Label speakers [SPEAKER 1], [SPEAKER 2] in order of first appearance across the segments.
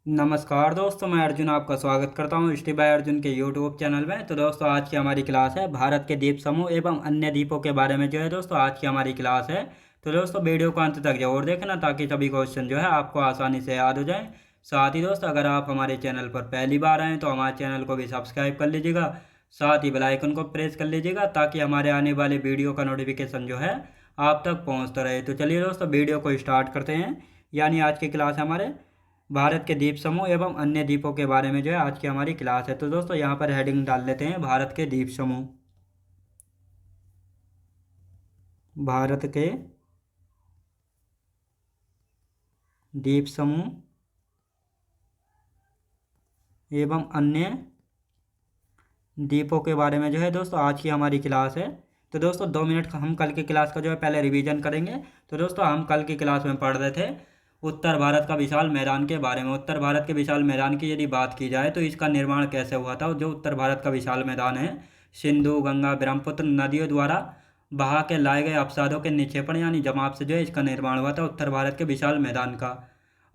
[SPEAKER 1] नमस्कार दोस्तों, मैं अर्जुन आपका स्वागत करता हूं स्टडी बाय अर्जुन के यूट्यूब चैनल में। तो दोस्तों, आज की हमारी क्लास है भारत के द्वीप समूह एवं अन्य द्वीपों के बारे में। जो है दोस्तों, आज की हमारी क्लास है। तो दोस्तों, वीडियो को अंत तक जरूर देखना ताकि सभी क्वेश्चन जो है आपको आसानी से याद हो जाए। साथ ही दोस्तों, अगर आप हमारे चैनल पर पहली बार आएँ तो हमारे चैनल को भी सब्सक्राइब कर लीजिएगा। साथ ही बेल आइकन को प्रेस कर लीजिएगा ताकि हमारे आने वाले वीडियो का नोटिफिकेशन जो है आप तक पहुँचता रहे। तो चलिए दोस्तों, वीडियो को स्टार्ट करते हैं। यानी आज की क्लास हमारे भारत के द्वीप समूह एवं अन्य द्वीपों के बारे में जो है आज की हमारी क्लास है। तो दोस्तों, यहाँ पर हेडिंग डाल लेते हैं भारत के द्वीप समूह। भारत के द्वीप समूह एवं अन्य द्वीपों के बारे में जो है दोस्तों आज की हमारी क्लास है। तो दोस्तों, 2 मिनट हम कल की क्लास का जो है पहले रिवीजन करेंगे। तो दोस्तों, हम कल की क्लास में पढ़ रहे थे उत्तर भारत का विशाल मैदान के बारे में। उत्तर भारत के विशाल मैदान की यदि बात की जाए तो इसका निर्माण कैसे हुआ था। जो उत्तर भारत का विशाल मैदान है, सिंधु गंगा ब्रह्मपुत्र नदियों द्वारा बहा के लाए गए अपसादों के निक्षेपण यानी जमाव से जो है इसका निर्माण हुआ था उत्तर भारत के विशाल मैदान का।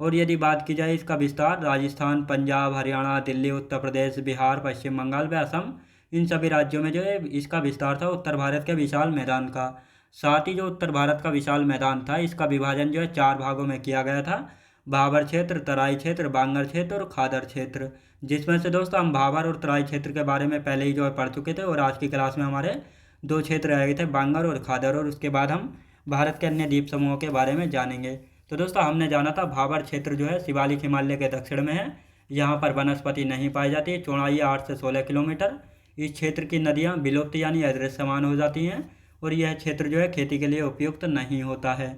[SPEAKER 1] और यदि बात की जाए इसका विस्तार, राजस्थान, पंजाब, हरियाणा, दिल्ली, उत्तर प्रदेश, बिहार, पश्चिम बंगाल व असम, इन सभी राज्यों में जो है इसका विस्तार था उत्तर भारत के विशाल मैदान का। साथ ही जो उत्तर भारत का विशाल मैदान था इसका विभाजन जो है 4 भागों में किया गया था: भाबर क्षेत्र, तराई क्षेत्र, बांगर क्षेत्र और खादर क्षेत्र। जिसमें से दोस्तों हम भाबर और तराई क्षेत्र के बारे में पहले ही जो है पढ़ चुके थे और आज की क्लास में हमारे 2 क्षेत्र रह गए थे, बांगर और खादर। और उसके बाद हम भारत के अन्य द्वीप समूहों के बारे में जानेंगे। तो दोस्तों, हमने जाना था भाबर क्षेत्र जो है शिवालिक हिमालय के दक्षिण में है। यहाँ पर वनस्पति नहीं पाई जाती। चौड़ाई 8 से 16 किलोमीटर। इस क्षेत्र की नदियाँ विलुप्त यानी अदृश्यमान हो जाती हैं और यह क्षेत्र जो है खेती के लिए उपयुक्त नहीं होता है।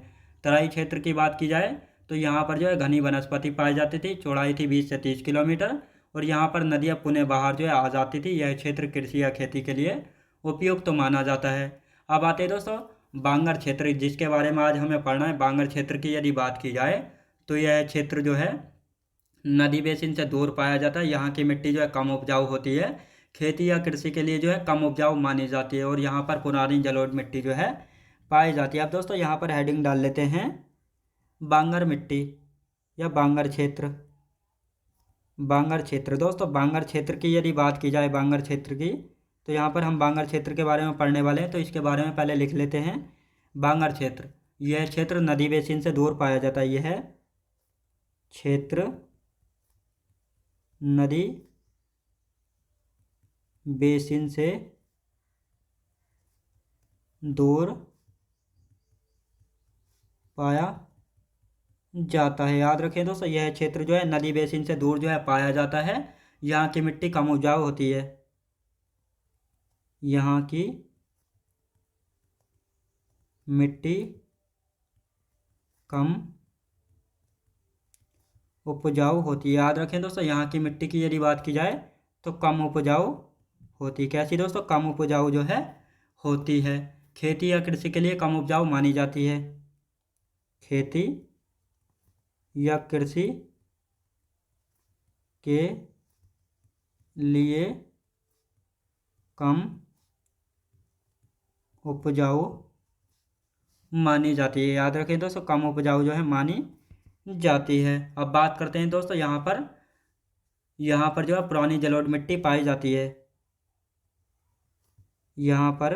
[SPEAKER 1] तराई क्षेत्र की बात की जाए तो यहाँ पर जो है घनी वनस्पति पाई जाती थी। चौड़ाई थी 20 से 30 किलोमीटर और यहाँ पर नदियाँ पुनः बाहर जो है आ जाती थी। यह क्षेत्र कृषि या खेती के लिए उपयुक्त तो माना जाता है। अब आते हैं दोस्तों बांगर क्षेत्र, जिसके बारे में आज हमें पढ़ना है। बांगर क्षेत्र की यदि बात की जाए तो यह क्षेत्र जो है नदी बेसिन से दूर पाया जाता है। यहाँ की मिट्टी जो है कम उपजाऊ होती है। खेती या कृषि के लिए जो है कम उपजाऊ मानी जाती है और यहाँ पर पुरानी जलोढ़ मिट्टी जो है पाई जाती है। अब दोस्तों, यहाँ पर हेडिंग डाल लेते हैं बांगर मिट्टी या बांगर क्षेत्र। बांगर क्षेत्र, दोस्तों बांगर क्षेत्र की यदि बात की जाए बांगर क्षेत्र की, तो यहाँ पर हम बांगर क्षेत्र के बारे में पढ़ने वाले हैं। तो इसके बारे में पहले लिख लेते हैं। बांगर क्षेत्र, यह क्षेत्र नदी बेसिन से दूर पाया जाता है। यह क्षेत्र नदी बेसिन से दूर पाया जाता है। याद रखें दोस्तों, यह क्षेत्र जो है नदी बेसिन से दूर जो है पाया जाता है। यहाँ की मिट्टी कम उपजाऊ होती है। यहाँ की मिट्टी कम उपजाऊ होती है। याद रखें दोस्तों, यहाँ की मिट्टी की यदि बात की जाए तो कम उपजाऊ होती। कैसी दोस्तों? कम उपजाऊ जो है होती है। खेती या कृषि के लिए कम उपजाऊ मानी जाती है। खेती या कृषि के लिए कम उपजाऊ मानी जाती है। याद रखें दोस्तों, कम उपजाऊ जो है मानी जाती है। अब बात करते हैं दोस्तों, यहाँ पर जो है पुरानी जलोढ़ मिट्टी पाई जाती है। यहाँ पर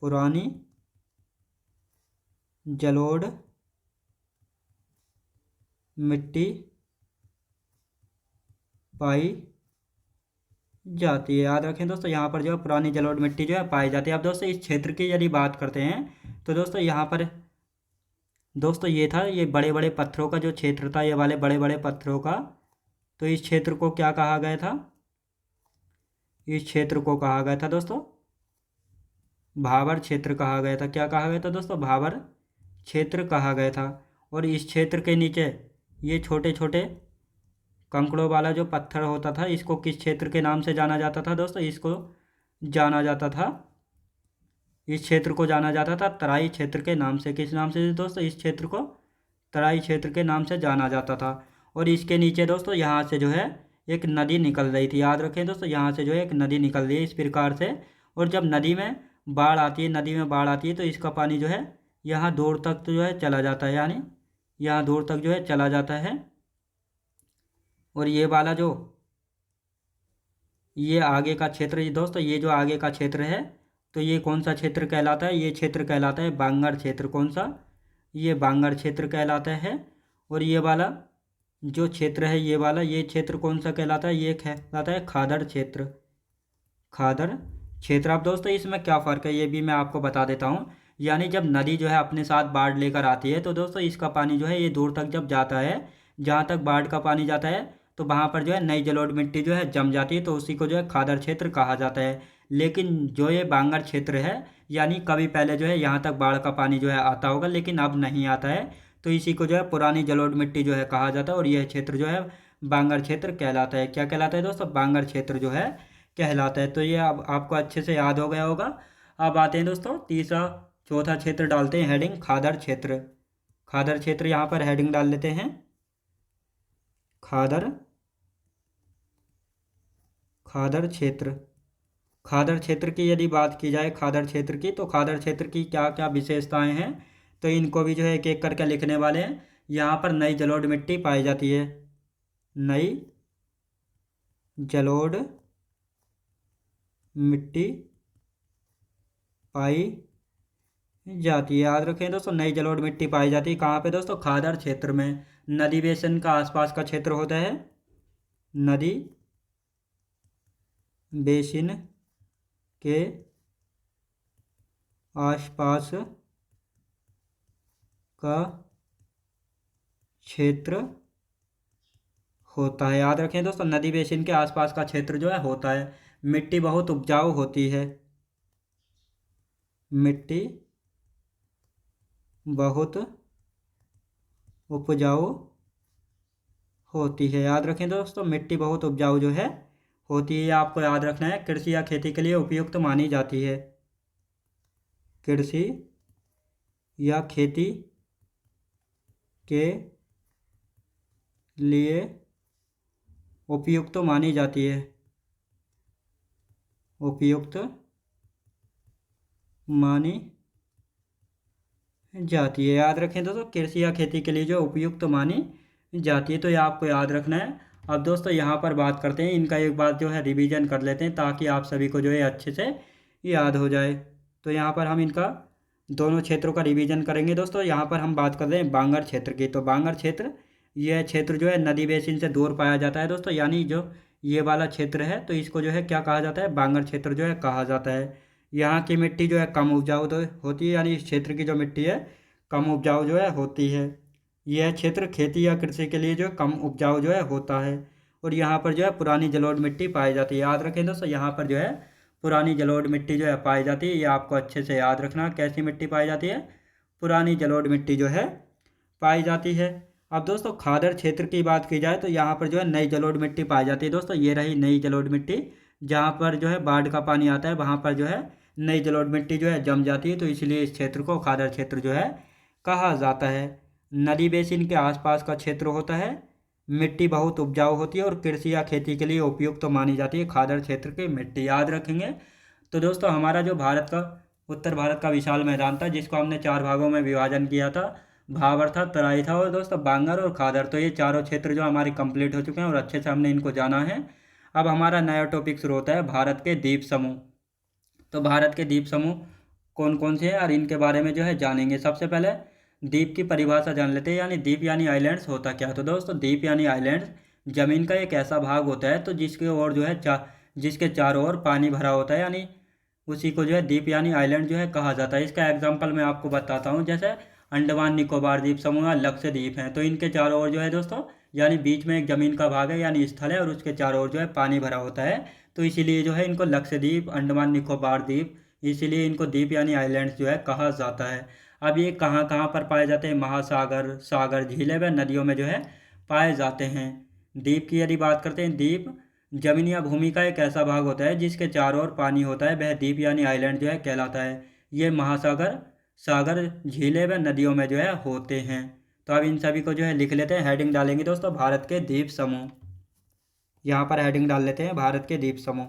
[SPEAKER 1] पुरानी जलोढ़ मिट्टी पाई जाती है। याद रखें दोस्तों, यहाँ पर जो है पुरानी जलोढ़ मिट्टी जो है पाई जाती है। अब दोस्तों, इस क्षेत्र की यदि बात करते हैं तो दोस्तों यहाँ पर दोस्तों ये बड़े बड़े पत्थरों का जो क्षेत्र था, ये वाले बड़े बड़े पत्थरों का, तो इस क्षेत्र को क्या कहा गया था? इस क्षेत्र को कहा गया था दोस्तों भाबर क्षेत्र कहा गया था। क्या कहा गया था दोस्तों? भाबर क्षेत्र कहा गया था। और इस क्षेत्र के नीचे ये छोटे छोटे कंकड़ों वाला जो पत्थर होता था, इसको किस क्षेत्र के नाम से जाना जाता था दोस्तों? इसको जाना जाता था, इस क्षेत्र को जाना जाता था तराई क्षेत्र के नाम से। किस नाम से दोस्तों? इस क्षेत्र को तराई क्षेत्र के नाम से जाना जाता था। और इसके नीचे दोस्तों यहाँ से जो है एक नदी निकल रही थी। याद रखें दोस्तों, यहाँ से जो है एक नदी निकल रही है इस प्रकार से। और जब नदी में बाढ़ आती है तो इसका पानी जो है यहाँ दूर तक तो जो है चला जाता है, यानी यहाँ दूर तक जो है चला जाता है। और ये वाला जो ये आगे का क्षेत्र, ये दोस्तों ये जो आगे का क्षेत्र है, तो ये कौन सा क्षेत्र कहलाता है? ये क्षेत्र कहलाता है बांगर क्षेत्र। कौन सा? ये बांगर क्षेत्र कहलाता है। और ये वाला जो क्षेत्र है, ये वाला ये क्षेत्र कौन सा कहलाता है? ये कहलाता है खादर क्षेत्र। खादर क्षेत्र। अब दोस्तों इसमें क्या फ़र्क है ये भी मैं आपको बता देता हूँ। यानी जब नदी जो है अपने साथ बाढ़ लेकर आती है, तो दोस्तों इसका पानी जो है ये दूर तक जब जाता है, जहाँ तक बाढ़ का पानी जाता है, तो वहाँ पर जो है नई जलोढ़ मिट्टी जो है जम जाती है, तो उसी को जो है खादर क्षेत्र कहा जाता है। लेकिन जो ये बांगर क्षेत्र है, यानी कभी पहले जो है यहाँ तक बाढ़ का पानी जो है आता होगा, लेकिन अब नहीं आता है, तो इसी को जो है पुरानी जलोढ़ मिट्टी जो है कहा जाता है। और यह क्षेत्र जो है बांगर क्षेत्र कहलाता है। क्या कहलाता है दोस्तों? बांगर क्षेत्र जो है कहलाता है। तो ये अब आपको अच्छे से याद हो गया होगा। अब आते हैं दोस्तों तीसरा चौथा क्षेत्र डालते हैं हेडिंग खादर क्षेत्र। खादर क्षेत्र यहाँ पर हेडिंग डाल लेते हैं खादर। खादर क्षेत्र। खादर क्षेत्र की यदि बात की जाए खादर क्षेत्र की, तो खादर क्षेत्र की क्या क्या विशेषताएं हैं, तो इनको भी जो है एक एक करके लिखने वाले हैं। यहाँ पर नई जलोढ़ मिट्टी पाई जाती है। नई जलोढ़ मिट्टी पाई जाती है। याद रखें दोस्तों, नई जलोढ़ मिट्टी पाई जाती है कहाँ पे दोस्तों? खादर क्षेत्र में। नदी बेसिन का आसपास का क्षेत्र होता है। नदी बेसिन के आसपास का क्षेत्र होता है। याद रखें दोस्तों, नदी बेसिन के आसपास का क्षेत्र जो है होता है। मिट्टी बहुत उपजाऊ होती है। मिट्टी बहुत उपजाऊ होती है। याद रखें दोस्तों, मिट्टी बहुत उपजाऊ जो है होती है। आपको याद रखना है। कृषि या खेती के लिए उपयुक्त मानी जाती है। कृषि या खेती के लिए उपयुक्त मानी जाती है। उपयुक्त मानी जाती है। याद रखें दोस्तों, कृषि या खेती के लिए जो उपयुक्त मानी जाती है, तो ये आपको याद रखना है। अब दोस्तों यहाँ पर बात करते हैं, इनका एक बार जो है रिवीजन कर लेते हैं, ताकि आप सभी को जो है अच्छे से याद हो जाए। तो यहाँ पर हम इनका दोनों क्षेत्रों का रिवीजन करेंगे दोस्तों। यहाँ पर हम बात कर रहे हैं बांगर क्षेत्र की। तो बांगर क्षेत्र, यह क्षेत्र जो है नदी बेसिन से दूर पाया जाता है दोस्तों। यानी जो ये वाला क्षेत्र है, तो इसको जो है क्या कहा जाता है? बांगर क्षेत्र जो है कहा जाता है। यहाँ की मिट्टी जो है कम उपजाऊ तो होती है, यानी इस क्षेत्र की जो मिट्टी है कम उपजाऊ जो है होती है। यह क्षेत्र खेती या कृषि के लिए जो है कम उपजाऊ जो है होता है। और यहाँ पर जो है पुरानी जलोढ़ मिट्टी पाई जाती है। याद रखें दोस्तों, यहाँ पर जो है पुरानी जलोढ़ मिट्टी जो है पाई जाती है। ये आपको अच्छे से याद रखना। कैसी मिट्टी पाई जाती है? पुरानी जलोढ़ मिट्टी जो है पाई जाती है। अब दोस्तों खादर क्षेत्र की बात की जाए, तो यहाँ पर जो है नई जलोढ़ मिट्टी पाई जाती है दोस्तों। ये रही नई जलोढ़ मिट्टी। जहाँ पर जो है बाढ़ का पानी आता है, वहाँ पर जो है नई जलोढ़ मिट्टी जो है जम जाती है, तो इसलिए इस क्षेत्र को खादर क्षेत्र जो है कहा जाता है। नदी बेसिन के आसपास का क्षेत्र होता है। मिट्टी बहुत उपजाऊ होती है और कृषि या खेती के लिए उपयुक्त तो मानी जाती है खादर क्षेत्र की मिट्टी। याद रखेंगे। तो दोस्तों हमारा जो भारत का उत्तर भारत का विशाल मैदान था, जिसको हमने 4 भागों में विभाजन किया था, भाबर था, तराई था और दोस्तों बांगर और खादर, तो ये चारों क्षेत्र जो हमारे कंप्लीट हो चुके हैं और अच्छे से हमने इनको जाना है। अब हमारा नया टॉपिक शुरू होता है भारत के द्वीप समूह। तो भारत के द्वीप समूह कौन कौन से हैं और इनके बारे में जो है जानेंगे। सबसे पहले द्वीप की परिभाषा जान लेते हैं। यानी द्वीप यानी आइलैंड्स होता क्या? तो दोस्तों द्वीप यानी आइलैंड्स जमीन का एक ऐसा भाग होता है, तो जिसके ओर जो है जिसके चारों ओर पानी भरा होता है, यानी उसी को जो है द्वीप यानी आइलैंड जो है कहा जाता है। इसका एग्जांपल मैं आपको बताता हूँ। जैसे अंडमान निकोबार द्वीप समूह, लक्षद्वीप हैं, तो इनके चारों ओर जो है दोस्तों, यानी बीच में एक जमीन का भाग है यानी स्थल है, और उसके चारों ओर जो है पानी भरा होता है, तो इसीलिए जो है इनको लक्षद्वीप, अंडमान निकोबार द्वीप, इसीलिए इनको द्वीप यानी आइलैंड्स जो है कहा जाता है। अब ये कहाँ कहाँ पर पाए जाते हैं? महासागर, सागर, झीलें व नदियों में जो है पाए जाते हैं। द्वीप की यदि बात करते हैं, द्वीप जमीन या भूमि का एक ऐसा भाग होता है जिसके चारों ओर पानी होता है, वह द्वीप यानी आइलैंड जो है कहलाता है। ये महासागर, सागर, झीलें व नदियों में जो है होते हैं। तो अब इन सभी को जो है लिख लेते हैं। हेडिंग डालेंगे दोस्तों भारत के द्वीप समूह। यहाँ पर हेडिंग डाल लेते हैं भारत के द्वीप समूह।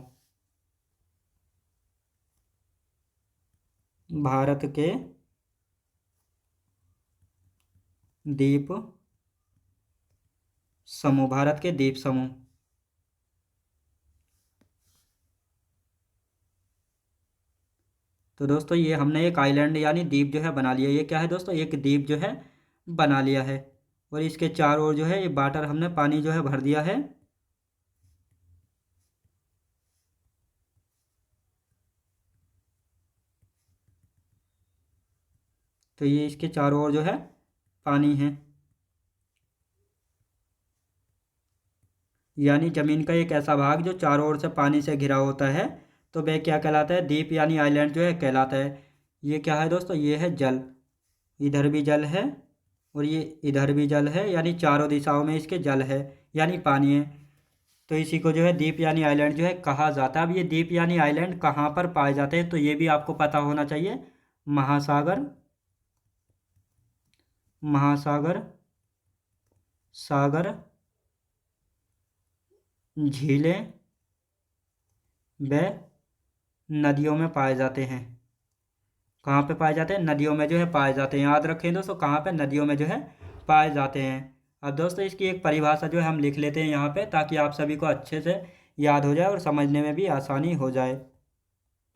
[SPEAKER 1] भारत के द्वीप समूह, भारत के द्वीप समूह। तो दोस्तों ये हमने एक आइलैंड यानी द्वीप जो है बना लिया। ये क्या है दोस्तों, एक द्वीप जो है बना लिया है। और इसके चारों ओर जो है ये वाटर हमने पानी जो है भर दिया है। तो ये इसके चारों ओर जो है पानी है, यानी ज़मीन का एक ऐसा भाग जो चारों ओर से पानी से घिरा होता है, तो वह क्या कहलाता है, द्वीप यानी आइलैंड जो है कहलाता है। ये क्या है दोस्तों, ये है जल, इधर भी जल है और ये इधर भी जल है, यानी चारों दिशाओं में इसके जल है यानी पानी है। तो इसी को जो है द्वीप यानी आइलैंड जो है कहा जाता है। अब ये द्वीप यानी आइलैंड कहाँ पर पाए जाते हैं, तो ये भी आपको पता होना चाहिए। महासागर, महासागर, सागर, झीलें व नदियों में पाए जाते हैं। कहाँ पे पाए जाते हैं, नदियों में जो है पाए जाते हैं। याद रखें दोस्तों, कहाँ पे, नदियों में जो है पाए जाते हैं। अब दोस्तों इसकी एक परिभाषा जो है हम लिख लेते हैं यहाँ पे, ताकि आप सभी को अच्छे से याद हो जाए और समझने में भी आसानी हो जाए।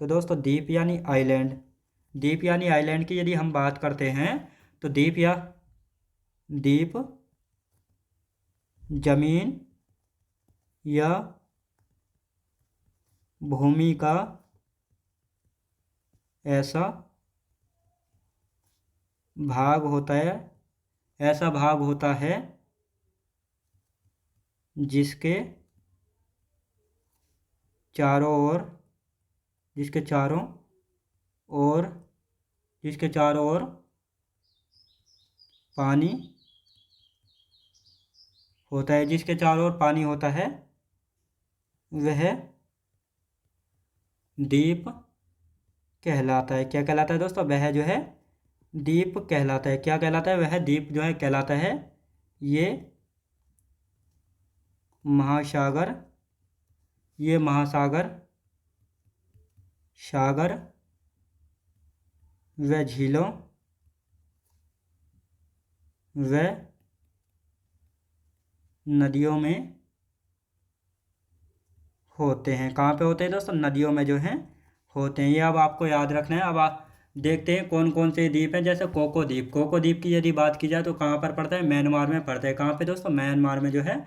[SPEAKER 1] तो दोस्तों द्वीप यानी आइलैंड, द्वीप यानी आइलैंड की यदि हम बात करते हैं, तो द्वीप या द्वीप जमीन या भूमि का ऐसा भाग होता है, ऐसा भाग होता है जिसके चारों ओर, जिसके चारों ओर, जिसके चारों ओर पानी होता है, जिसके चारों ओर पानी होता है, वह द्वीप कहलाता है। क्या कहलाता है दोस्तों, वह जो है द्वीप कहलाता है। क्या कहलाता है, वह द्वीप जो है कहलाता है। ये महासागर, ये महासागर, सागर व झीलों व नदियों में होते हैं। कहाँ पे होते हैं दोस्तों, नदियों में जो हैं होते हैं। ये अब आपको याद रखना है। अब आप देखते हैं कौन कौन से द्वीप हैं। जैसे कोको द्वीप, कोको द्वीप की यदि बात की जाए तो कहाँ पर पड़ता है, म्यांमार में पड़ता है। कहाँ पे दोस्तों, म्यांमार में जो है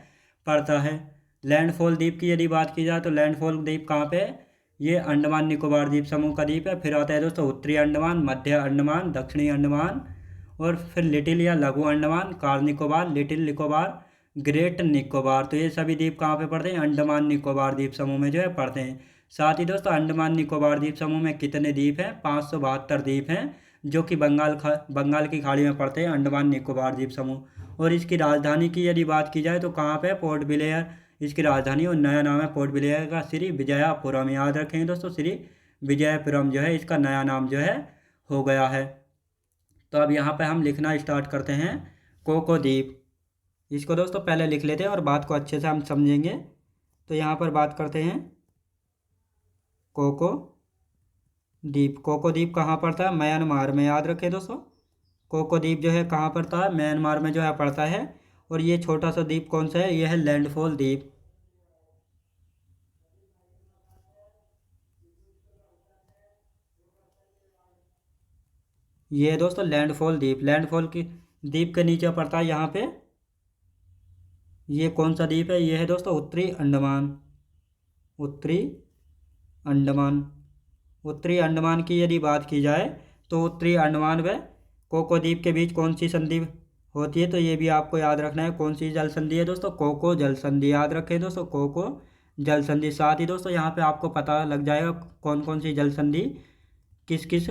[SPEAKER 1] पड़ता है। लैंडफॉल द्वीप की यदि बात की जाए तो लैंडफॉल द्वीप कहाँ पे है, ये अंडमान निकोबार द्वीप समूह का द्वीप है। फिर आता है दोस्तों उत्तरी अंडमान, मध्य अंडमान, दक्षिणी अंडमान, और फिर लिटिल या लघु Andaman, car Nicobar, little Nicobar, great Nicobar. तो ये सभी द्वीप कहाँ पे पड़ते हैं, अंडमान निकोबार द्वीप समूह में जो है पड़ते हैं। साथ ही दोस्तों अंडमान निकोबार द्वीप समूह में कितने द्वीप हैं, 572 द्वीप हैं, जो कि बंगाल की खाड़ी में पड़ते हैं, अंडमान निकोबार द्वीप समूह। और इसकी राजधानी की यदि बात की जाए तो कहाँ पे, पोर्ट ब्लेयर इसकी राजधानी, और नया नाम है पोर्ट ब्लेयर का श्री विजयपुरम। याद रखेंगे दोस्तों, श्री विजयपुरम जो है इसका नया नाम जो है हो गया है। तो अब यहाँ पे हम लिखना स्टार्ट करते हैं कोको द्वीप। इसको दोस्तों पहले लिख लेते हैं और बात को अच्छे से हम समझेंगे। तो यहाँ पर बात करते हैं कोको द्वीप। कोको द्वीप कहाँ पड़ता है, म्यांमार में। याद रखें दोस्तों, कोको द्वीप जो है कहाँ पड़ता है, म्यांमार में जो है पड़ता है। और ये छोटा सा द्वीप कौन सा है, यह है लैंडफॉल द्वीप। ये है दोस्तों लैंडफॉल द्वीप। लैंडफॉल की द्वीप के नीचे पड़ता है यहाँ पे, ये कौन सा द्वीप है, ये है दोस्तों उत्तरी अंडमान। उत्तरी अंडमान, उत्तरी अंडमान की यदि बात की जाए तो उत्तरी अंडमान व कोको द्वीप के बीच कौन सी संधि होती है, तो ये भी आपको याद रखना है। कौन सी जल संधि है दोस्तों, कोको जल संधि। याद रखें दोस्तों, कोको जल संधि। साथ ही दोस्तों यहाँ पे आपको पता लग जाएगा कौन कौन सी जल संधि किस किस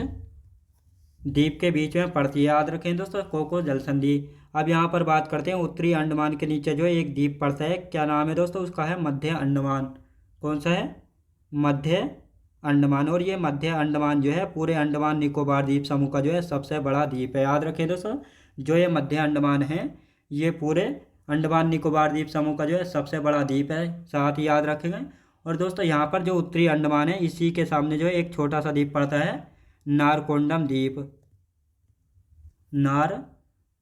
[SPEAKER 1] द्वीप के बीच में पड़ती है। याद रखें दोस्तों, कोको जल संधि। अब यहाँ पर बात करते हैं उत्तरी अंडमान के नीचे जो है एक द्वीप पड़ता है। क्या नाम है दोस्तों, उसका है मध्य अंडमान। कौन सा है, मध्य अंडमान। और ये मध्य अंडमान जो है पूरे अंडमान निकोबार द्वीप समूह का जो है सबसे बड़ा द्वीप है। याद रखें दोस्तों, जो ये मध्य अंडमान है ये पूरे अंडमान निकोबार द्वीप समूह का जो है सबसे बड़ा द्वीप है। साथ ही याद रखेंगे। और दोस्तों यहाँ पर जो उत्तरी अंडमान है इसी के सामने जो है एक छोटा सा द्वीप पड़ता है, नारकोंडम द्वीप। नारकोंडम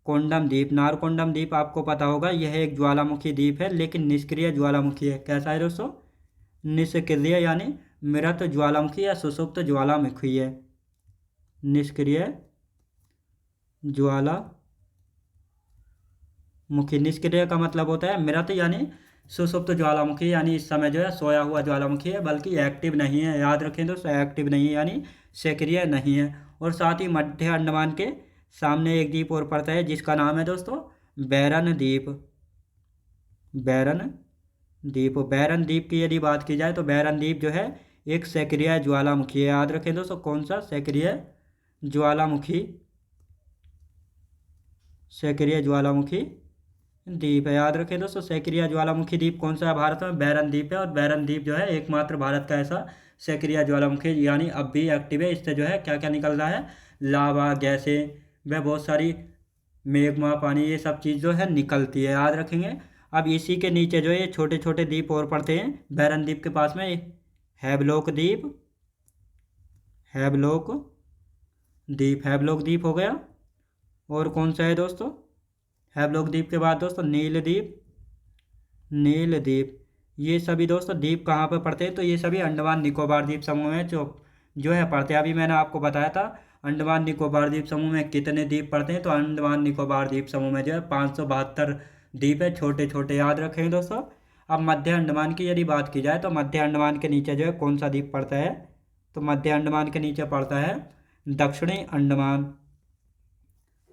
[SPEAKER 1] कोंडम द्वीप। नारकोंडम द्वीप आपको पता होगा, यह एक ज्वालामुखी द्वीप है लेकिन निष्क्रिय ज्वालामुखी है। कैसा है दोस्तों? निष्क्रिय यानी मृत ज्वालामुखी या सुषुप्त ज्वालामुखी है। निष्क्रिय ज्वालामुखी, निष्क्रिय का मतलब होता है मृत, यानी सुषुप्त ज्वालामुखी यानी इस समय जो है सोया हुआ ज्वालामुखी है, बल्कि एक्टिव नहीं है। याद रखें दोस्तों, एक्टिव नहीं है यानी सक्रिय नहीं है। और साथ ही मध्य अंडमान के सामने एक द्वीप और पड़ता है जिसका नाम है दोस्तों बैरन द्वीप। बैरन द्वीप, बैरन द्वीप की यदि बात की जाए तो बैरन द्वीप जो है एक सक्रिय ज्वालामुखी है। याद रखें दोस्तों, कौन सा? सक्रिय ज्वालामुखी, सक्रिय ज्वालामुखी द्वीप है। याद रखें दोस्तों, सक्रिय ज्वालामुखी द्वीप कौन सा है भारत में? बैरन द्वीप है। और बैरन द्वीप जो है एकमात्र भारत का ऐसा सक्रिय ज्वालामुखी यानी अब भी एक्टिव है। इससे जो है क्या क्या निकल रहा है? लावा, गैसें व बहुत सारी मेघमा, पानी, ये सब चीज़ जो है निकलती है। याद रखेंगे। अब इसी के नीचे जो है ये छोटे छोटे द्वीप और पड़ते हैं बैरन द्वीप के पास में। हैवलॉक द्वीप, हैवलॉक द्वीप, हैवलॉक द्वीप हो गया। और कौन सा है दोस्तों? हैवलॉक द्वीप के बाद दोस्तों नील द्वीप, नील द्वीप। ये सभी दोस्तों द्वीप कहाँ पर पड़ते हैं? तो ये सभी अंडमान निकोबार द्वीप समूह में जो है पड़ते हैं। अभी मैंने आपको बताया था अंडमान निकोबार द्वीप समूह में कितने द्वीप पड़ते हैं। तो अंडमान निकोबार द्वीप समूह में जो है 572 द्वीप है, छोटे छोटे। याद रखें दोस्तों। अब मध्य अंडमान की यदि बात की जाए तो मध्य अंडमान के नीचे जो है कौन सा द्वीप पड़ता है? तो मध्य अंडमान के नीचे पड़ता है दक्षिणी अंडमान।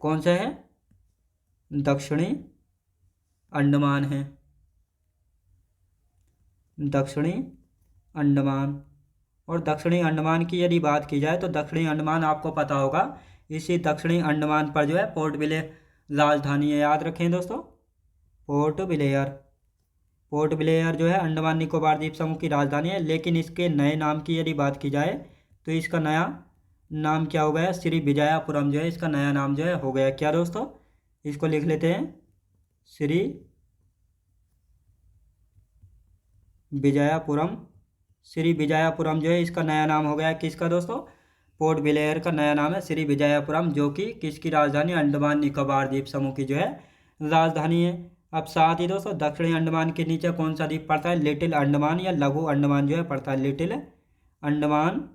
[SPEAKER 1] कौन सा है? दक्षिणी अंडमान है, दक्षिणी अंडमान। और दक्षिणी अंडमान की यदि बात की जाए तो दक्षिणी अंडमान आपको पता होगा, इसी दक्षिणी अंडमान पर जो है पोर्ट ब्लेयर राजधानी है। याद रखें दोस्तों, पोर्ट ब्लेयर, पोर्ट ब्लेयर जो है अंडमान निकोबार द्वीप समूह की राजधानी है। लेकिन इसके नए नाम की यदि बात की जाए तो इसका नया नाम क्या हो गया? श्री विजयापुरम जो है इसका नया नाम जो है हो गया। क्या दोस्तों? इसको लिख लेते हैं, श्री विजयापुरम। श्री विजयापुरम जो है इसका नया नाम हो गया किसका दोस्तों? पोर्ट ब्लेयर का नया नाम है श्री विजयापुरम, जो कि किसकी राजधानी? अंडमान निकोबार द्वीप समूह की जो है राजधानी है। अब साथ ही दोस्तों दक्षिणी अंडमान के नीचे कौन सा द्वीप पड़ता है? लिटिल अंडमान या लघु अंडमान जो है पड़ता है। लिटिल अंडमान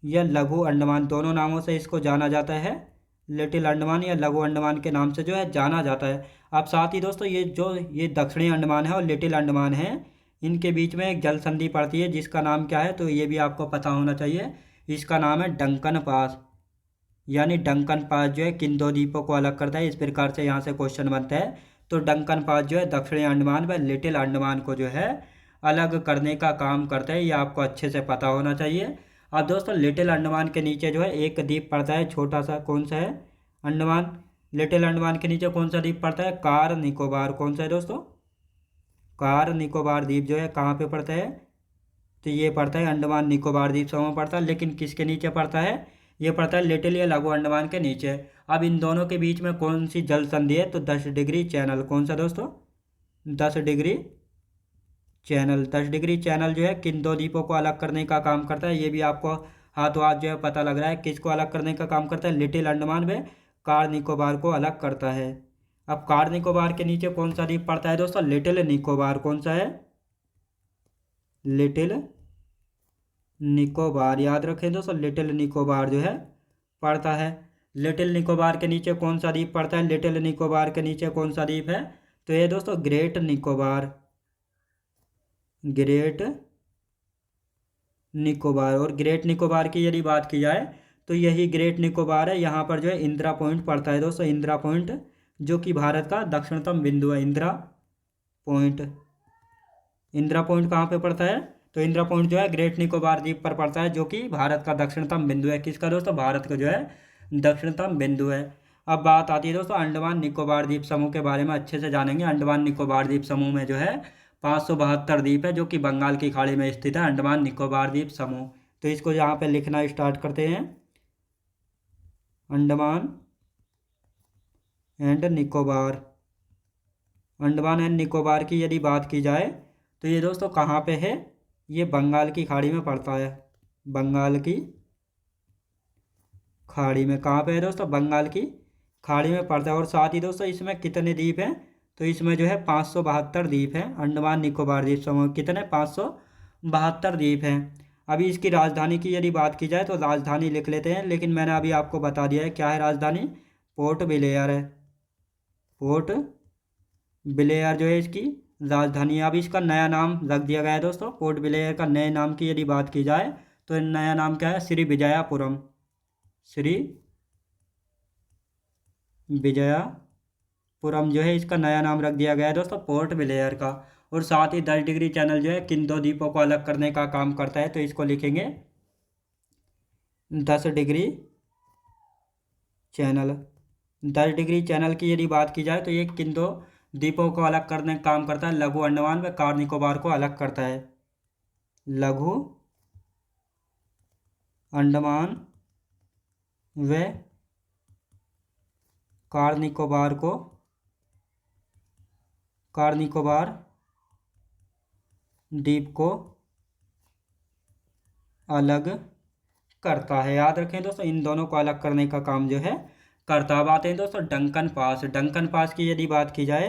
[SPEAKER 1] या लघु अंडमान, दोनों नामों से इसको जाना जाता है। लिटिल अंडमान या लघु अंडमान के नाम से जो है जाना जाता है। अब साथ ही दोस्तों ये दक्षिणी अंडमान है और लिटिल अंडमान है, इनके बीच में एक जल संधि पड़ती है जिसका नाम क्या है? तो ये भी आपको पता होना चाहिए। इसका नाम है डंकन पास, यानी डंकन पास जो है किन दो द्वीपों को अलग करता है? इस प्रकार से यहाँ से क्वेश्चन बनता है। तो डंकन पास जो है दक्षिणी अंडमान व लिटिल अंडमान को जो है अलग करने का काम करता है। ये आपको अच्छे से पता होना चाहिए। अब दोस्तों लिटिल अंडमान के नीचे जो है एक द्वीप पड़ता है छोटा सा, कौन सा है? अंडमान, लिटिल अंडमान के नीचे कौन सा द्वीप पड़ता है? कार निकोबार। कौन सा है दोस्तों? कार निकोबार द्वीप जो है कहाँ पे पड़ता है? तो ये पड़ता है अंडमान निकोबार द्वीप समूह में पड़ता है। लेकिन किसके नीचे पड़ता है? ये पड़ता है लिटिल या लघु अंडमान के नीचे। अब इन दोनों के बीच में कौन सी जल संधि है? तो 10 डिग्री चैनल। कौन सा दोस्तों? 10 डिग्री चैनल। 10 डिग्री चैनल जो है किन दो द्वीपों को अलग करने का काम करता है? ये भी आपको हाथों हाथ जो है पता लग रहा है। किसको अलग करने का काम करता है? लिटिल अंडमान व कार निकोबार को अलग करता है। अब कार निकोबार के नीचे कौन सा द्वीप पड़ता है दोस्तों? लिटिल निकोबार। कौन सा है? लिटिल निकोबार। याद रखें दोस्तों, लिटिल निकोबार जो है पड़ता है। लिटिल निकोबार के नीचे कौन सा द्वीप पड़ता है? लिटिल निकोबार के नीचे कौन सा द्वीप है? तो ये दोस्तों ग्रेट निकोबार, ग्रेट निकोबार। और ग्रेट निकोबार की यदि बात की जाए तो यही ग्रेट निकोबार है। यहाँ पर जो है इंदिरा पॉइंट पड़ता है दोस्तों, इंदिरा पॉइंट, जो कि भारत का दक्षिणतम बिंदु है। इंदिरा पॉइंट, इंदिरा पॉइंट कहाँ पे पड़ता है? तो इंदिरा पॉइंट जो है ग्रेट निकोबार द्वीप पर पड़ता है, जो कि भारत का दक्षिणतम बिंदु है। किसका दोस्तों? भारत का जो है दक्षिणतम बिंदु है। अब बात आती है दोस्तों अंडमान निकोबार द्वीप समूह के बारे में अच्छे से जानेंगे। अंडमान निकोबार द्वीप समूह में जो है 572 द्वीप है, जो कि बंगाल की खाड़ी में स्थित है। अंडमान निकोबार द्वीप समूह, तो इसको यहाँ पे लिखना स्टार्ट करते हैं। अंडमान एंड निकोबार, अंडमान एंड निकोबार की यदि बात की जाए तो ये दोस्तों कहाँ पे है? ये बंगाल की खाड़ी में पड़ता है। बंगाल की खाड़ी में। कहाँ पे है दोस्तों? बंगाल की खाड़ी में पड़ता है। और साथ ही दोस्तों इसमें कितने द्वीप हैं, तो इसमें जो है 572 द्वीप हैं। अंडमान निकोबार द्वीप समूह कितने 572 द्वीप हैं। अभी इसकी राजधानी की यदि बात की जाए तो राजधानी लिख लेते हैं, लेकिन मैंने अभी आपको बता दिया है क्या है राजधानी, पोर्ट ब्लेयर है। पोर्ट ब्लेयर जो है इसकी राजधानी है। अभी इसका नया नाम रख दिया गया है दोस्तों। पोर्ट ब्लेयर का नए नाम की यदि बात की जाए तो नया नाम क्या है, श्री विजयापुरम। श्री विजयापुरम जो है इसका नया नाम रख दिया गया है दोस्तों, पोर्ट ब्लेयर का। और साथ ही 10 डिग्री चैनल जो है किन दो द्वीपों को अलग करने का काम करता है, तो इसको लिखेंगे 10 डिग्री चैनल। 10 डिग्री चैनल की यदि बात की जाए तो ये किन दो द्वीपों को अलग करने का काम करता है, लघु अंडमान व कार निकोबार को अलग करता है। लघु अंडमान व कार निकोबार द्वीप को अलग करता है। याद रखें दोस्तों, इन दोनों को अलग करने का काम जो है करता है। अब आते हैं दोस्तों डंकन पास। डंकन पास की यदि बात की जाए,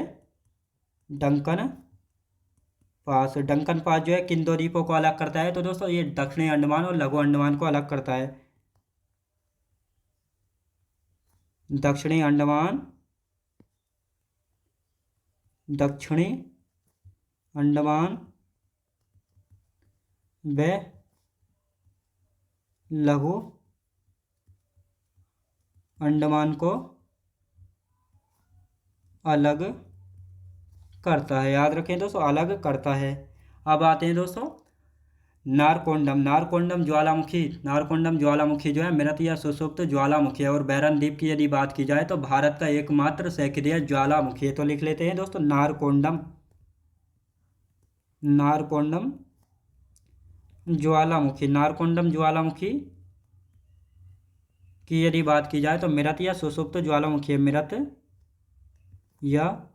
[SPEAKER 1] डंकन पास जो है किन दो द्वीपों को अलग करता है, तो दोस्तों ये दक्षिणी अंडमान और लघु अंडमान को अलग करता है। दक्षिणी अंडमान व लघु अंडमान को अलग करता है। याद रखें दोस्तों, अलग करता है। अब आते हैं दोस्तों नारकोंडम ज्वालामुखी जो है मृत या सुषुप्त ज्वालामुखी है। और बैरन द्वीप की यदि बात की जाए तो भारत का एकमात्र सक्रिय ज्वालामुखी है। तो लिख लेते हैं दोस्तों नारकोंडम ज्वालामुखी की यदि बात की जाए तो मृत या सुषुप्त ज्वालामुखी है। मृत या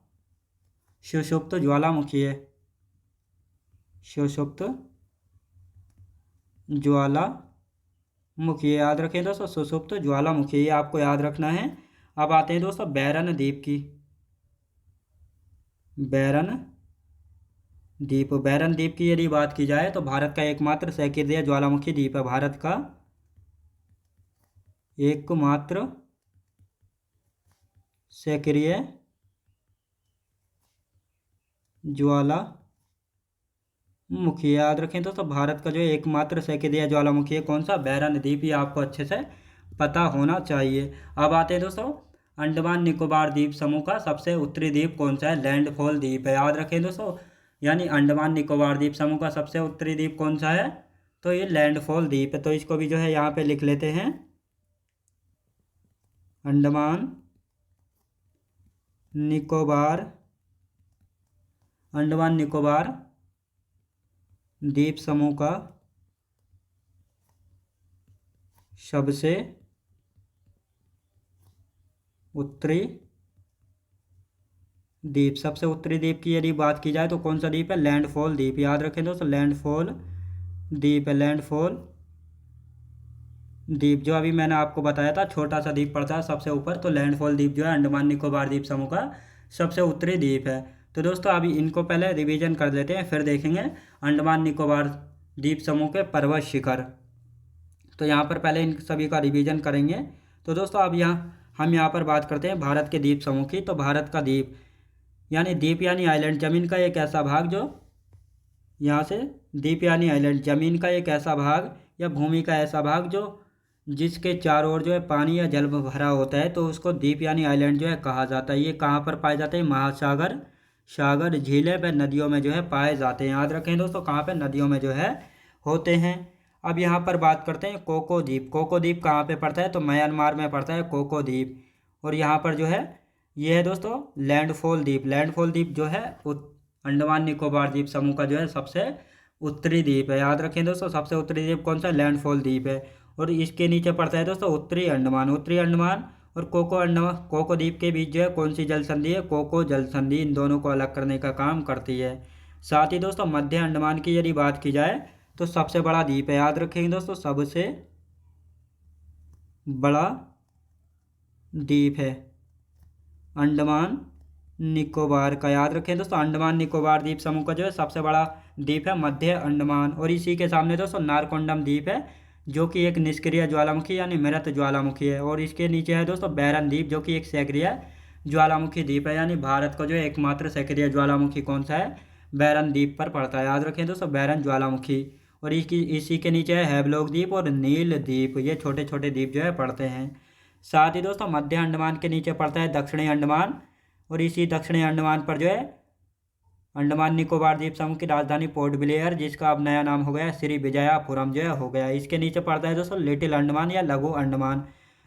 [SPEAKER 1] सुषुप्त ज्वालामुखी है। सुषुप्त ज्वालामुखी याद रखें दोस्तों, सुषुप्त ज्वालामुखी ये आपको याद रखना है। अब आते हैं दोस्तों बैरन द्वीप की यदि बात की जाए तो भारत का एकमात्र सक्रिय ज्वालामुखी द्वीप है। भारत का एकमात्र सक्रिय ज्वालामुखी याद रखें दोस्तों, भारत का जो एकमात्र सक्रिय ज्वालामुखी है कौन सा, बैरन द्वीप। ये आपको अच्छे से पता होना चाहिए। अब आते हैं दोस्तों अंडमान निकोबार द्वीप समूह का सबसे उत्तरी द्वीप कौन सा है, लैंडफॉल द्वीप है। याद रखें दोस्तों, यानी अंडमान निकोबार द्वीप समूह का सबसे उत्तरी द्वीप कौन सा है, तो ये लैंडफॉल द्वीप है। तो इसको भी जो है यहाँ पे लिख लेते हैं अंडमान निकोबार द्वीप समूह का सबसे उत्तरी द्वीप की यदि बात की जाए तो कौन सा द्वीप है, लैंडफॉल द्वीप। याद रखें दोस्तों लैंडफॉल द्वीप है। लैंडफॉल द्वीप जो अभी मैंने आपको बताया था छोटा सा द्वीप पड़ता है सबसे ऊपर, तो लैंडफॉल द्वीप जो है अंडमान निकोबार द्वीप समूह का सबसे उत्तरी द्वीप है। तो दोस्तों अभी इनको पहले रिवीजन कर लेते हैं, फिर देखेंगे अंडमान निकोबार द्वीप समूह के पर्वत शिखर। तो यहाँ पर पहले इन सभी का रिवीजन करेंगे। तो दोस्तों अब हम यहाँ पर बात करते हैं भारत के द्वीप समूह की। तो भारत का द्वीप यानी आइलैंड, ज़मीन का एक ऐसा भाग जो यहाँ से द्वीप यानी आइलैंड, ज़मीन का एक ऐसा भाग या भूमि का ऐसा भाग जो जिसके चारों ओर जो है पानी या जल भरा होता है, तो उसको द्वीप यानी आइलैंड जो है कहा जाता है। ये कहाँ पर पाए जाते हैं, महासागर, सागर, झीलें व नदियों में जो है पाए जाते हैं। याद रखें दोस्तों कहाँ पे, नदियों में जो है होते हैं। अब यहाँ पर बात करते हैं कोको द्वीप। कोको द्वीप कहाँ पे पड़ता है, तो म्यांमार में पड़ता है कोको द्वीप। और यहाँ पर जो है ये है दोस्तों लैंडफॉल द्वीप जो है अंडमान निकोबार द्वीप समूह का जो है सबसे उत्तरी द्वीप है। याद रखें दोस्तों सबसे उत्तरी द्वीप कौन सा, लैंडफॉल द्वीप है। और इसके नीचे पड़ता है दोस्तों उत्तरी अंडमान और कोको द्वीप के बीच जो है कौन सी जल संधि है, कोको जल संधि इन दोनों को अलग करने का काम करती है। साथ ही दोस्तों मध्य अंडमान की यदि बात की जाए तो सबसे बड़ा द्वीप है। याद रखेंगे दोस्तों सबसे बड़ा द्वीप है अंडमान निकोबार का। याद रखें दोस्तों, अंडमान निकोबार द्वीप समूह का जो है सबसे बड़ा द्वीप है मध्य अंडमान। और इसी के सामने दोस्तों नारकोंडम द्वीप है, जो कि एक निष्क्रिय ज्वालामुखी यानी मृत ज्वालामुखी है। और इसके नीचे है दोस्तों बैरन द्वीप, जो कि एक सक्रिय ज्वालामुखी द्वीप है। यानी भारत का जो है एकमात्र सक्रिय ज्वालामुखी कौन सा है, बैरन द्वीप पर पड़ता है। याद रखें दोस्तों, बैरन ज्वालामुखी। और इसी के नीचे है हैवलॉक द्वीप और नील द्वीप, ये छोटे छोटे द्वीप जो है पड़ते हैं। साथ ही दोस्तों मध्य अंडमान के नीचे पड़ता है दक्षिणी अंडमान। और इसी दक्षिणी अंडमान पर जो है अंडमान निकोबार द्वीप समूह की राजधानी पोर्ट ब्लेयर, जिसका अब नया नाम हो गया श्री विजयापुरम जो है हो गया। इसके नीचे पड़ता है दोस्तों लिटिल अंडमान या लघु अंडमान।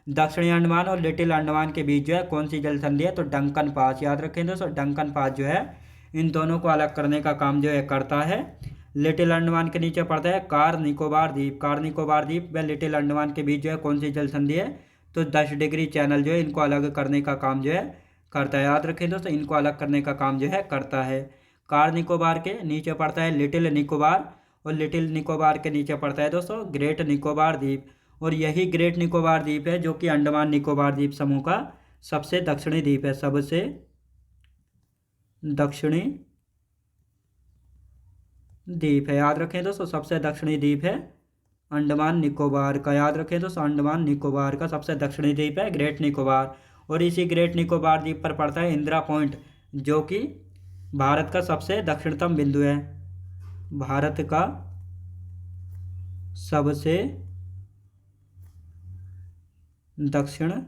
[SPEAKER 1] दक्षिणी अंडमान और लिटिल अंडमान के बीच जो है कौन सी जल संधि है, तो डंकन पास। याद रखें दोस्तों, डंकन पास जो है इन दोनों को अलग करने का काम जो है करता है। लिटिल अंडमान के नीचे पड़ता है कार निकोबार द्वीप। कार निकोबार द्वीप व लिटिल अंडमान के बीच जो है कौन सी जल संधि है, तो 10 डिग्री चैनल जो है इनको अलग करने का काम जो है करता है। याद रखें दोस्तों, इनको अलग करने का काम जो है करता है। कार निकोबार के नीचे पड़ता है लिटिल निकोबार, और लिटिल निकोबार के नीचे पड़ता है दोस्तों ग्रेट निकोबार द्वीप। और यही ग्रेट निकोबार द्वीप है जो कि अंडमान निकोबार द्वीप समूह का सबसे दक्षिणी द्वीप है, सबसे दक्षिणी द्वीप है। याद रखें दोस्तों, सबसे दक्षिणी द्वीप है अंडमान निकोबार का। याद रखें दोस्तों, अंडमान निकोबार का सबसे दक्षिणी द्वीप है ग्रेट निकोबार। और इसी ग्रेट निकोबार द्वीप पर पड़ता है इंदिरा पॉइंट, जो कि भारत का सबसे दक्षिणतम बिंदु है। भारत का सबसे दक्षिणतम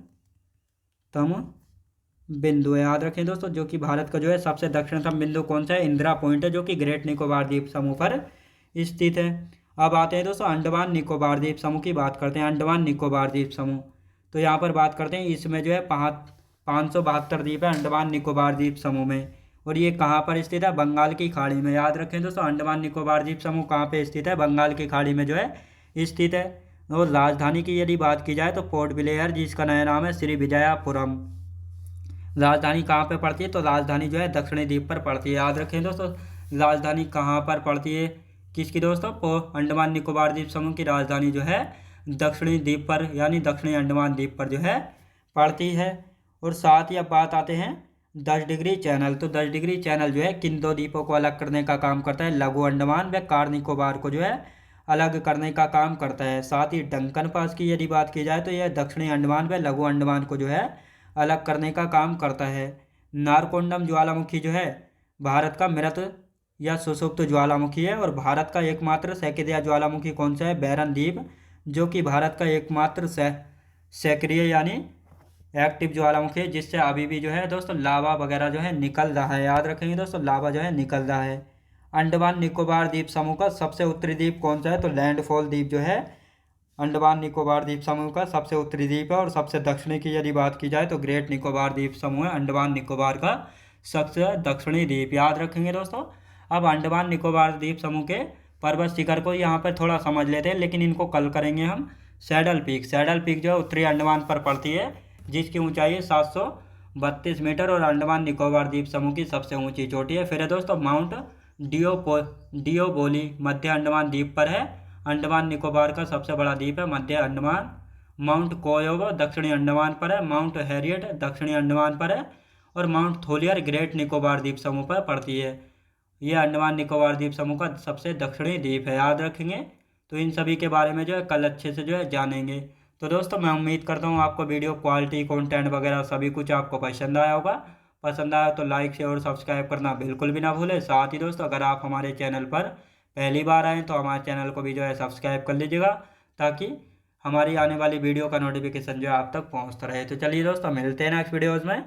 [SPEAKER 1] बिंदु है। याद रखें दोस्तों, जो कि भारत का जो है सबसे दक्षिणतम बिंदु कौन सा है, इंदिरा पॉइंट है, जो कि ग्रेट निकोबार द्वीप समूह पर स्थित है। अब आते हैं दोस्तों अंडमान निकोबार द्वीप समूह की बात करते हैं। अंडमान निकोबार द्वीप समूह, तो यहाँ पर बात करते हैं, इसमें जो है 572 द्वीप है अंडमान निकोबार द्वीप समूह में। और ये कहाँ पर स्थित है, बंगाल की खाड़ी में। याद रखें दोस्तों, अंडमान निकोबार द्वीप समूह कहाँ पे स्थित है, बंगाल की खाड़ी में जो है स्थित है। और राजधानी की यदि बात की जाए तो पोर्ट ब्लेयर, जिसका नया नाम है श्री विजयापुरम। राजधानी कहाँ पे पड़ती है, तो राजधानी जो है दक्षिणी द्वीप पर पड़ती है। याद रखें दोस्तों, राजधानी कहाँ पर पड़ती है, किसकी दोस्तों, अंडमान निकोबार द्वीप समूह की राजधानी जो है दक्षिणी द्वीप पर यानी दक्षिणी अंडमान द्वीप पर जो है पड़ती है। और साथ ही अब बात आते हैं 10 डिग्री चैनल। तो 10 डिग्री चैनल जो है किन दो द्वीपों को अलग करने का काम करता है, लघु अंडमान व कार निकोबार को जो है अलग करने का काम करता है। साथ ही डंकन पास की यदि बात की जाए तो यह दक्षिणी अंडमान व लघु अंडमान को जो है अलग करने का काम करता है। नारकोंडम ज्वालामुखी जो है भारत का मृत या सुषुप्त ज्वालामुखी है। और भारत का एकमात्र सक्रिय ज्वालामुखी कौन सा है, बैरन द्वीप, जो कि भारत का एकमात्र सक्रिय यानी एक्टिव ज्वालामुखी है, जिससे अभी भी जो है दोस्तों लावा वगैरह जो है निकल रहा है। याद रखेंगे दोस्तों, लावा जो है निकल रहा है। अंडमान निकोबार द्वीप समूह का सबसे उत्तरी द्वीप कौन सा है, तो लैंडफॉल द्वीप जो है अंडमान निकोबार द्वीप समूह का सबसे उत्तरी द्वीप है। और सबसे दक्षिणी की यदि बात की जाए तो ग्रेट निकोबार द्वीप समूह है अंडमान निकोबार का सबसे दक्षिणी द्वीप। याद रखेंगे दोस्तों। अब अंडमान निकोबार द्वीप समूह के पर्वत शिखर को यहाँ पर थोड़ा समझ लेते हैं, लेकिन इनको कल करेंगे हम। सैडल पीक, सैडल पीक जो है उत्तरी अंडमान पर पड़ती है, जिसकी ऊंचाई है 732 मीटर और अंडमान निकोबार द्वीप समूह की सबसे ऊंची चोटी है। फिर है दोस्तों माउंट डिओबोली मध्य अंडमान द्वीप पर है, अंडमान निकोबार का सबसे बड़ा द्वीप है मध्य अंडमान। माउंट कोयोबो दक्षिणी अंडमान पर है, माउंट हैरियट दक्षिणी अंडमान पर है, और माउंट थोलियर ग्रेट निकोबार द्वीप समूह पर पड़ती है। ये अंडमान निकोबार द्वीप समूह का सबसे दक्षिणी द्वीप है। याद रखेंगे। तो इन सभी के बारे में जो है कल अच्छे से जो है जानेंगे। तो दोस्तों मैं उम्मीद करता हूँ आपको वीडियो क्वालिटी कंटेंट वगैरह सभी कुछ आपको पसंद आया होगा। पसंद आया तो लाइक शेयर और सब्सक्राइब करना बिल्कुल भी ना भूलें। साथ ही दोस्तों अगर आप हमारे चैनल पर पहली बार आएँ तो हमारे चैनल को भी जो है सब्सक्राइब कर लीजिएगा, ताकि हमारी आने वाली वीडियो का नोटिफिकेशन जो है आप तक पहुँचता रहे। तो चलिए दोस्तों मिलते हैं नेक्स्ट वीडियोज़ में।